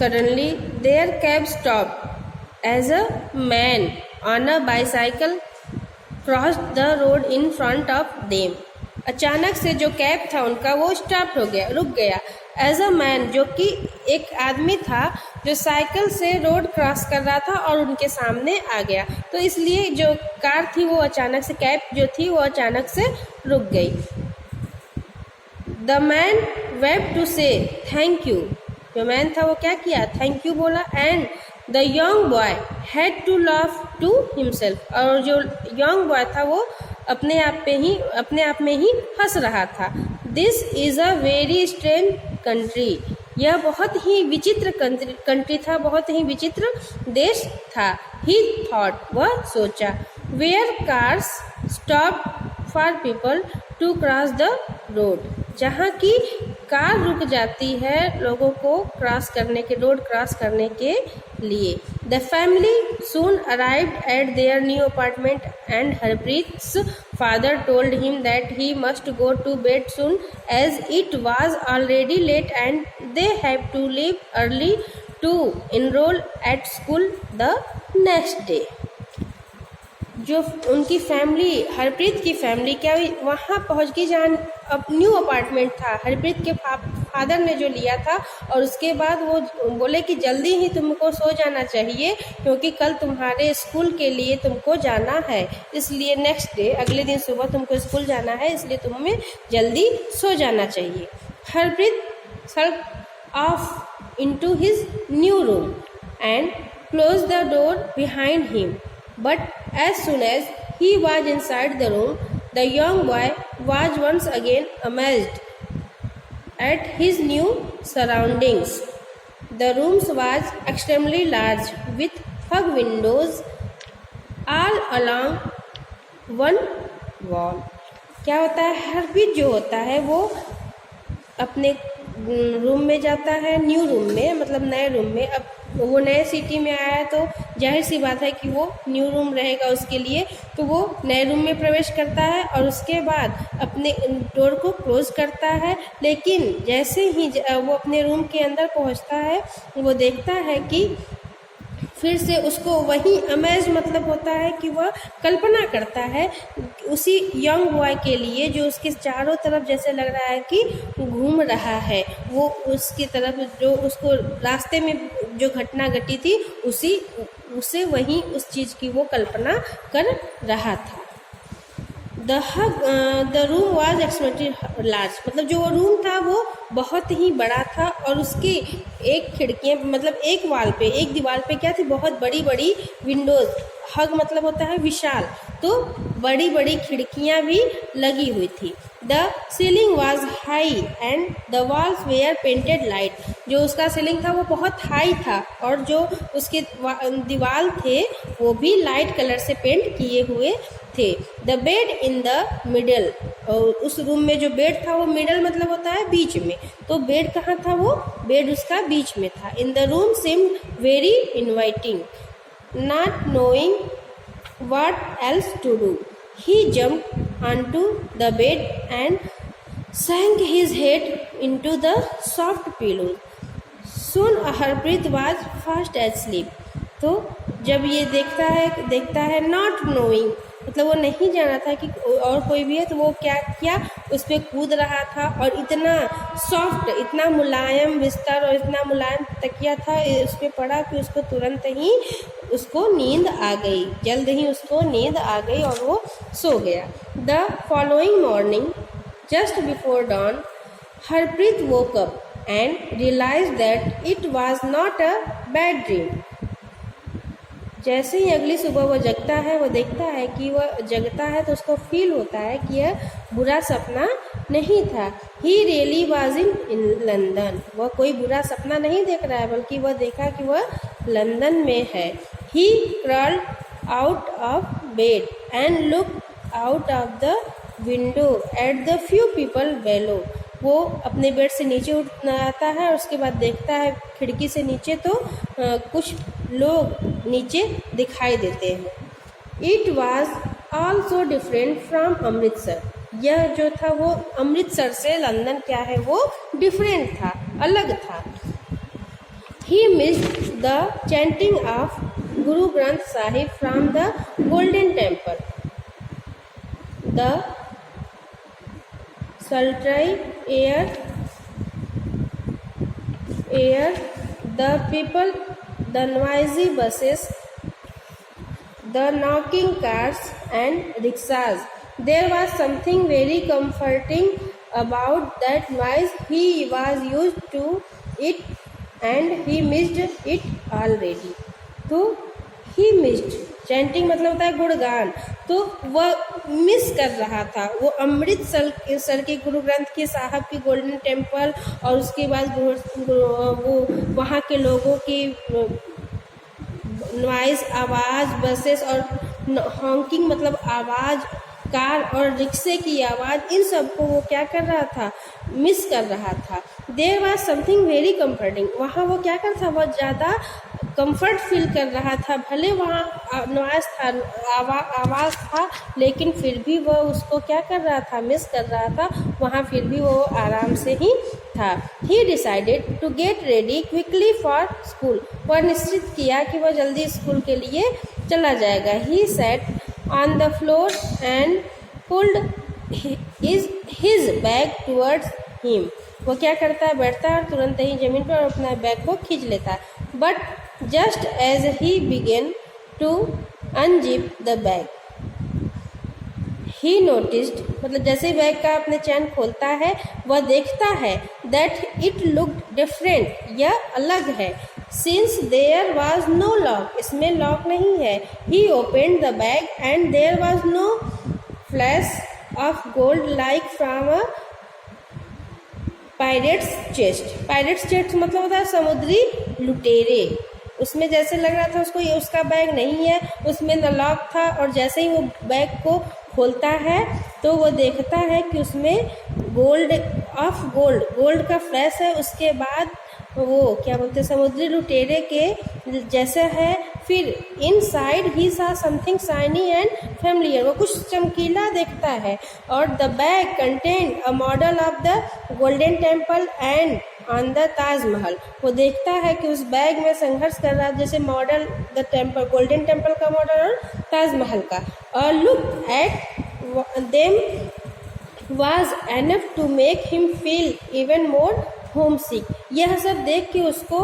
Suddenly their cab stopped as a man on a bicycle crossed the road in front of them. अचानक से जो cab था उनका वो स्टॉप हो गया, रुक गया। एज अ मैन, जो कि एक आदमी था जो साइकिल से रोड क्रॉस कर रहा था और उनके सामने आ गया, तो इसलिए जो कार थी वो अचानक से, कैब जो थी वो अचानक से रुक गई। The man wept to say thank you, जो मैन था वो क्या किया, थैंक यू बोला। And the young boy had to laugh to himself, और जो यंग बॉय था वो अपने आप में ही हंस रहा था। This is a very strange country, यह बहुत ही विचित्र कंट्री था, बहुत ही विचित्र देश था। ही थॉट, वह सोचा। Where cars stop for people to cross the road, जहाँ की कार रुक जाती है लोगों को रोड क्रॉस करने के लिए। The family soon arrived at their new apartment and Harpreet's father told him that he must go to bed soon as it was already late and they have to leave early to enroll at school the next day. जो उनकी family, Harpreet की family क्या हुई, वहाँ पहुँच गई जहाँ अब न्यू अपार्टमेंट था, हरप्रीत के फादर ने जो लिया था। और उसके बाद वो बोले कि जल्दी ही तुमको सो जाना चाहिए क्योंकि कल तुम्हारे स्कूल के लिए तुमको जाना है, इसलिए नेक्स्ट डे, अगले दिन सुबह तुमको स्कूल जाना है, इसलिए तुम्हें जल्दी सो जाना चाहिए। Harpreet sulk off into his new room and close the door behind him, but as soon as he was inside the room, the young boy was once again amazed at his new surroundings. The room was extremely large with hug windows all along one wall. क्या होता है, हरप्रीत जो होता है वो अपने room में जाता है, न्यू रूम में, मतलब नए रूम में। अब वो नए सिटी में आया है तो जाहिर सी बात है कि वो न्यू रूम रहेगा उसके लिए, तो वो नए रूम में प्रवेश करता है और उसके बाद अपने डोर को क्लोज करता है। लेकिन जैसे ही वो अपने रूम के अंदर पहुंचता है वो देखता है कि फिर से उसको वही अमेज, मतलब होता है कि वह कल्पना करता है उसी यंग बॉय के लिए जो उसके चारों तरफ जैसे लग रहा है कि घूम रहा है, वो उसकी तरफ जो उसको रास्ते में जो घटना घटी थी उसे वही उस चीज़ की वो कल्पना कर रहा था। The room was extremely large, मतलब जो रूम था वो बहुत ही बड़ा था और उसकी एक खिड़कियाँ, मतलब एक दीवार पे क्या थी, बहुत बड़ी बड़ी विंडोज। हग मतलब होता है विशाल, तो बड़ी बड़ी खिड़कियाँ भी लगी हुई थी। The ceiling was high and the walls were painted light, जो उसका सीलिंग था वो बहुत हाई था और जो उसके दीवार थे वो भी लाइट कलर से पेंट किए हुए थे। The bed in the middle, और उस रूम में जो बेड था वो मिडल मतलब होता है बीच में, तो बेड कहाँ था, वो बेड उसका बीच में था। In the room seemed very inviting. Not knowing what else to do, he jumped onto the bed and sank his head into the soft pillows. Soon Harpreet was fast asleep. तो जब ये देखता है not knowing, मतलब वो नहीं जाना था कि और कोई भी है, तो वो क्या किया, उस पर कूद रहा था और इतना सॉफ्ट, इतना मुलायम बिस्तर और इतना मुलायम तकिया था उस पर पड़ा कि उसको तुरंत ही उसको नींद आ गई, जल्द ही उसको नींद आ गई और वो सो गया। The following morning just before dawn Harpreet woke up and realize that it was not a bad dream. जैसे ही अगली सुबह वो जगता है, वो देखता है कि वह जगता है तो उसको फील होता है कि यह बुरा सपना नहीं था। He really was in London, वह कोई बुरा सपना नहीं देख रहा है बल्कि वह देखा कि वह लंदन में है। He crawled out of bed and look out of the window at the few people below, वो अपने बेड से नीचे उठ आता है और उसके बाद देखता है खिड़की से नीचे तो कुछ लोग नीचे दिखाई देते हैं। It was also different from Amritsar, यह जो था वो अमृतसर से लंदन क्या है वो डिफरेंट था, अलग था। He missed the chanting of Guru Granth Sahib from the Golden Temple. The sultry air, the people, the noisy buses, the knocking cars and rickshaws. There was something very comforting about that noise. He was used to it and he missed it already. तो he missed, chanting मतलब होता है गुणगान, तो वह miss कर रहा था वो अमृतसर के गुरु ग्रंथ के साहब की गोल्डन टेम्पल और उसके बाद वो वहाँ के लोगों की नॉइज़ आवाज़, बसेस और हॉकिंग मतलब आवाज़, कार और रिक्शे की आवाज़, इन सबको वो क्या कर रहा था, मिस कर रहा था. There was something very comforting, वहाँ वो क्या कर था, बहुत ज़्यादा कंफर्ट फील कर रहा था. भले वहाँ नॉइज़ था, आवाज़ था, लेकिन फिर भी वो उसको क्या कर रहा था, मिस कर रहा था. वहाँ फिर भी वो आराम से ही था. He decided to get ready quickly for school, वह निश्चित किया कि वह जल्दी स्कूल के लिए चला जाएगा. He sat on the floor and pulled his bag towards him. वो क्या करता है, बैठता है और तुरंत ही जमीन पर अपना बैग को खींच लेता है. But just as he began to unzip the bag, he noticed, मतलब जैसे ही बैग का अपने चैन खोलता है वह देखता है that it looked different, यह अलग है. Since there was no lock, इसमें लॉक नहीं है. He opened the bag and there was no flash of gold like from a pirate's chest. Pirate's chest मतलब होता है समुद्री लुटेरे. उसमें जैसे लग रहा था उसको ये उसका बैग नहीं है, उसमें न लॉक था, और जैसे ही वो बैग को खोलता है तो वो देखता है कि उसमें गोल्ड का फ्लैश है. उसके बाद वो क्या बोलते हैं, समुद्री लुटेरे के जैसा है. फिर इनसाइड ही सा समथिंग शाइनी एंड फैमिलियर, वो कुछ चमकीला देखता है. और the bag contain a model of the golden temple and on the Taj Mahal. वो देखता है कि उस बैग में संघर्ष कर रहा है जैसे model the temple, golden temple का मॉडल और ताजमहल का. और look at them was enough to make him feel even more homesick. यह सब देख के उसको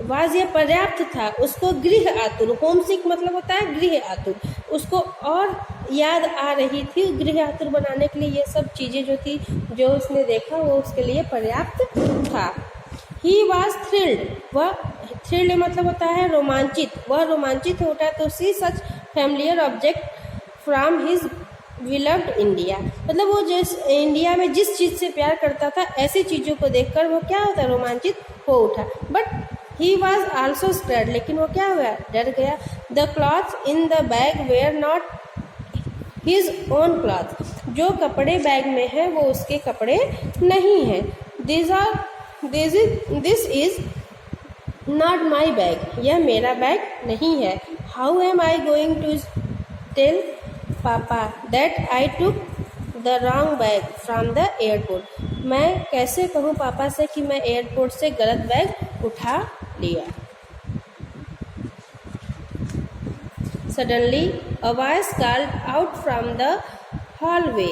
वाज यह पर्याप्त था, उसको गृह आतुर, होमसिक मतलब होता है गृह आतुर, उसको और याद आ रही थी. गृह आतुर बनाने के लिए ये सब चीज़ें जो थी जो उसने देखा वो उसके लिए पर्याप्त था. He was thrilled, वह thrilled मतलब होता है रोमांचित, वह रोमांचित होता है तो see such familiar object from his beloved India, मतलब वो जिस इंडिया में जिस चीज़ से प्यार करता था ऐसी चीज़ों को देखकर वो क्या होता है, रोमांचित हो उठा. But he was also scared, लेकिन वो क्या हुआ, डर गया. The clothes in the bag were not his own cloth, जो कपड़े बैग में हैं वो उसके कपड़े नहीं हैं. This is not my bag, यह मेरा बैग नहीं है. How am I going to tell पापा that I took the wrong bag from the airport, मैं कैसे कहूँ पापा से कि मैं एयरपोर्ट से गलत बैग उठा लिया. Suddenly a voice called out from the hallway.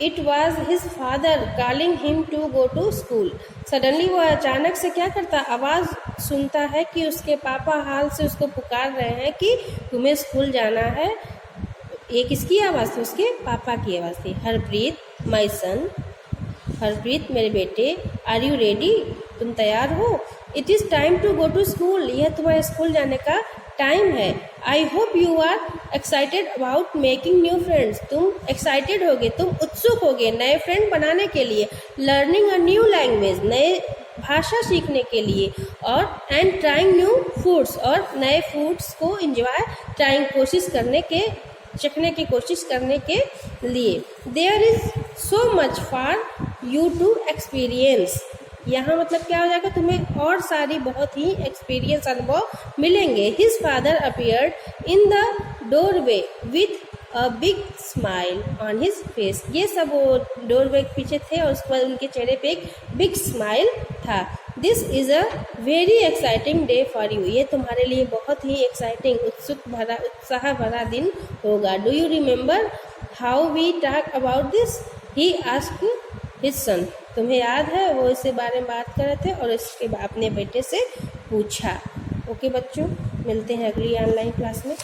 It was his father calling him to go to school. Suddenly वो अचानक से क्या करता, आवाज़ सुनता है कि उसके पापा हाल से उसको पुकार रहे हैं कि तुम्हें स्कूल जाना है. ये किसकी आवाज़ थी, उसके पापा की आवाज़ थी. हरप्रीत माई सन, हरप्रीत मेरे बेटे, आर यू रेडी, तुम तैयार हो. It is time to go to school, यह तुम्हारे स्कूल जाने का टाइम है. I hope you are excited about making new friends, तुम एक्साइटेड होगे, तुम उत्सुक होगे नए फ्रेंड बनाने के लिए. लर्निंग अ न्यू लैंग्वेज, नए भाषा सीखने के लिए. और एंड ट्राइंग न्यू फूड्स, और नए फूड्स को इंजॉय, ट्राइंग कोशिश करने के, चखने की कोशिश करने के लिए. There is so much for you to experience, यहाँ मतलब क्या हो जाएगा, तुम्हें और सारी बहुत ही एक्सपीरियंस, अनुभव मिलेंगे. His father appeared in the doorway with a big smile on his face. ये सब वो डोरवे के पीछे थे और उसके बाद उनके चेहरे पे एक बिग स्माइल था. This is a very exciting day for you. ये तुम्हारे लिए बहुत ही एक्साइटिंग, उत्साह भरा दिन होगा। Do you remember how we talk about this? He asked his son. तुम्हें याद है वो इसके बारे में बात कर रहे थे और इसके अपने बेटे से पूछा। ओके बच्चों, मिलते हैं अगली ऑनलाइन क्लास में।